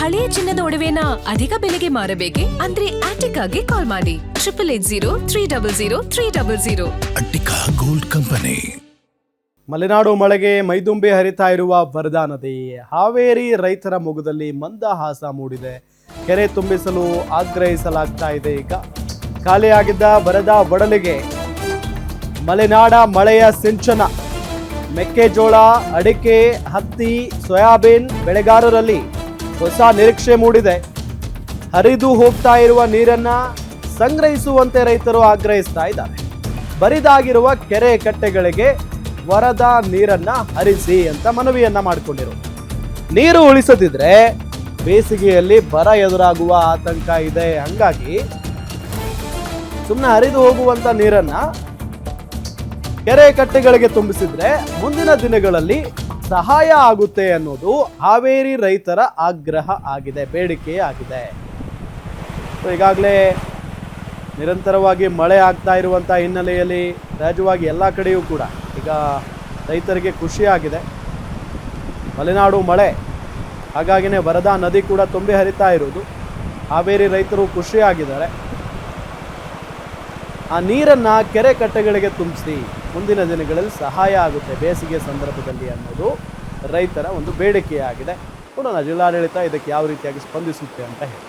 ಹಳೆಯ ಚಿನ್ನದ ಒಡವೆನ ಅಧಿಕ ಬೆಲೆಗೆ ಮಾರಬೇಕೆ? ಅಂದ್ರೆ ಆಟಿಕಾಗೆ ಕಾಲ್ ಮಾಡಿ 8880 ಅಟ್ಟಿಕಾ ಗೋಲ್ಡ್ ಕಂಪನಿ. ಮಲೆನಾಡು ಮಳೆಗೆ ಮೈದುಂಬಿ ಹರಿತಾ ಇರುವ ವರದಾ ನದಿ. ಹಾವೇರಿ ರೈತರ ಮೊಗದಲ್ಲಿ ಮಂದಹಾಸ ಮೂಡಿದೆ. ಕೆರೆ ತುಂಬಿಸಲು ಆಗ್ರಹಿಸಲಾಗ್ತಾ ಇದೆ. ಈಗ ಖಾಲಿಯಾಗಿದ್ದ ವರದಾ ಒಡಲಿಗೆ ಮಲೆನಾಡ ಮಳೆಯ ಸಿಂಚನ. ಮೆಕ್ಕೆಜೋಳ, ಅಡಿಕೆ, ಹತ್ತಿ, ಸೋಯಾಬೀನ್ ಬೆಳೆಗಾರರಲ್ಲಿ ಹೊಸ ನಿರೀಕ್ಷೆ ಮೂಡಿದೆ. ಹರಿದು ಹೋಗ್ತಾ ಇರುವ ನೀರನ್ನ ಸಂಗ್ರಹಿಸುವಂತೆ ರೈತರು ಆಗ್ರಹಿಸ್ತಾ ಇದ್ದಾರೆ. ಬರಿದಾಗಿರುವ ಕೆರೆ ಕಟ್ಟೆಗಳಿಗೆ ವರದಾ ನೀರನ್ನ ಹರಿಸಿ ಅಂತ ಮನವಿಯನ್ನ ಮಾಡಿಕೊಂಡಿರು. ನೀರು ಉಳಿಸದಿದ್ರೆ ಬೇಸಿಗೆಯಲ್ಲಿ ಬರ ಎದುರಾಗುವ ಆತಂಕ ಇದೆ. ಹಂಗಾಗಿ ಸುಮ್ಮನೆ ಹರಿದು ಹೋಗುವಂತ ನೀರನ್ನ ಕೆರೆ ಕಟ್ಟೆಗಳಿಗೆ ತುಂಬಿಸಿದ್ರೆ ಮುಂದಿನ ದಿನಗಳಲ್ಲಿ ಸಹಾಯ ಆಗುತ್ತೆ ಅನ್ನೋದು ಹಾವೇರಿ ರೈತರ ಆಗ್ರಹ ಆಗಿದೆ, ಬೇಡಿಕೆ ಆಗಿದೆ. ಈಗಾಗಲೇ ನಿರಂತರವಾಗಿ ಮಳೆ ಆಗ್ತಾ ಇರುವಂಥ ಹಿನ್ನೆಲೆಯಲ್ಲಿ ಸಹಜವಾಗಿ ಎಲ್ಲ ಕಡೆಯೂ ಕೂಡ ಈಗ ರೈತರಿಗೆ ಖುಷಿಯಾಗಿದೆ. ಮಲೆನಾಡು ಮಳೆ, ಹಾಗಾಗಿನೇ ವರದಾ ನದಿ ಕೂಡ ತುಂಬಿ ಹರಿತಾ ಇರುವುದು. ಹಾವೇರಿ ರೈತರು ಖುಷಿಯಾಗಿದ್ದಾರೆ. ಆ ನೀರನ್ನು ಕೆರೆ ಕಟ್ಟೆಗಳಿಗೆ ತುಂಬಿಸಿ ಮುಂದಿನ ದಿನಗಳಲ್ಲಿ ಸಹಾಯ ಆಗುತ್ತೆ ಬೇಸಿಗೆ ಸಂದರ್ಭದಲ್ಲಿ ಅನ್ನೋದು ರೈತರ ಒಂದು ಬೇಡಿಕೆಯಾಗಿದೆ. ನೋಡೋಣ ಜಿಲ್ಲಾಡಳಿತ ಇದಕ್ಕೆ ಯಾವ ರೀತಿಯಾಗಿ ಸ್ಪಂದಿಸುತ್ತೆ ಅಂತ ಹೇಳಿ.